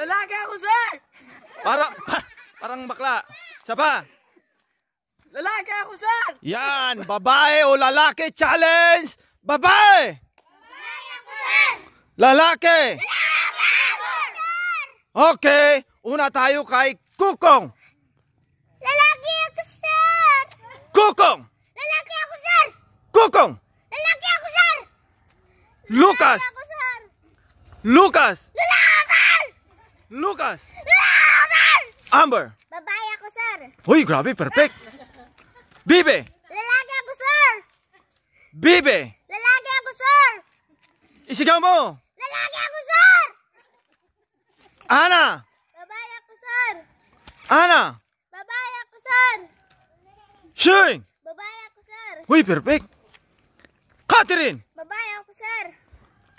Lalaki ako, sir! Parang bakla. Isa pa. Lalaki ako, sir! Yan, babae o lalaki challenge. Babae! Babae ako, sir! Lalaki! Lalaki ako, sir! Okay, una tayo kay Kukong. Lalaki ako, sir! Kukong! Lalaki ako, sir! Kukong! Lalaki ako, sir! Lucas! Lalaki ako, sir! Lucas! Lalaki, sir! Lucas! Lalaki, sir! Amber! Babae ako, sir! Uy, grabe, perfect. Bibe! Lalaki ako, sir! Bibe! Lalaki ako, sir! Isigaw mo! Lalaki ako, sir! Ana! Babae ako, sir! Ana! Babae ako, sir! Shing! Babae ako, sir! Uy, perfect. Catherine! Babae ako, sir!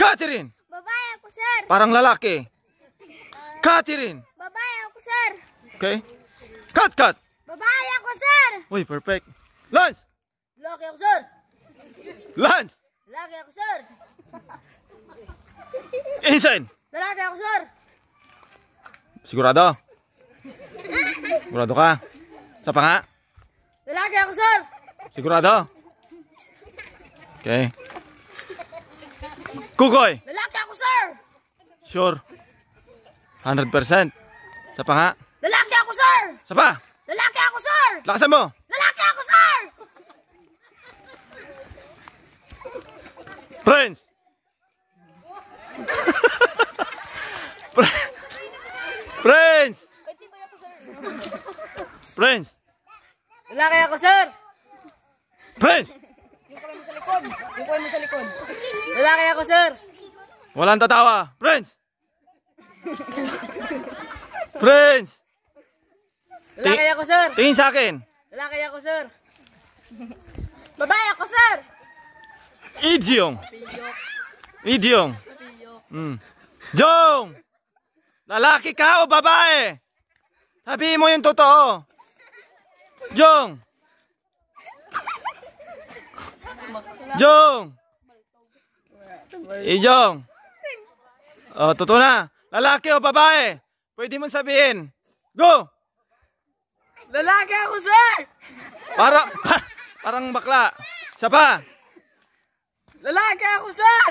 Catherine! Babae ako, sir! Parang lalaki. Catherine! Babae ako, sir! Okay. Kat! Babae ako, sir! Uy, perfect. Lance! Lalaki ako, sir! Lance! Lalaki ako, sir! Insane! Lalaki ako, sir! Sigurado? Sigurado ka? Sa pa nga? Lalaki ako, sir! Sigurado? Okay. Kukoy! Lalaki ako, sir! Sure. 100%. Sa pa nga? Lalaki ako, sir! Sa pa? Lalaki ako, sir! Lakasan mo! Lalaki ako, sir! Prince! Prince! Prince! Lalaki ako, sir! Prince! Yung kamay mo sa likod. Yung kamay mo sa likod. Lalaki ako, sir! Walang tatawa. Prince! Prince! Lalaki ako, sir! Tingin sa akin. Lalaki ako, sir! Babae ako, sir! Idyong. Idyong. Jong! Lalaki ka o babae? Sabihin mo yung totoo. Jong! Jong! Ijong! Oh, totoo na. Lalaki o babae? Pwede mong sabihin. Go! Lalaki ako, sir! Parang bakla. Isa pa. Lalaki ako, sir!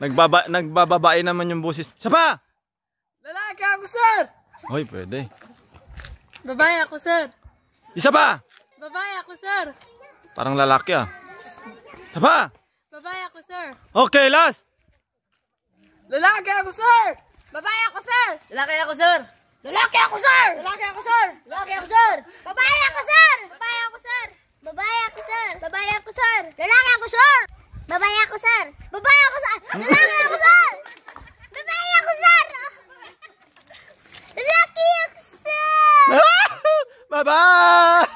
Nagbababae naman yung boses. Isa pa. Lalaki ako, sir! Hoy, pwede. Babae ako, sir! Isa pa. Babae ako, sir! Parang lalaki ah. Isa pa. Babae ako, sir! Okay, last. Lalaki ako, sir! Babae ako, sir! Lalaki ako, sir! Lalaki ako, sir! Lalaki ako, sir! Lalaki ako, sir! Babae ako, sir! Babae ako, sir! Babae ako, sir! Babae ako, sir! Lalaki ako, sir! Babae ako, sir! Babae ako, sir! Lalaki ako, sir! Babae ako, sir! Lalaki ako, sir! Bye-bye!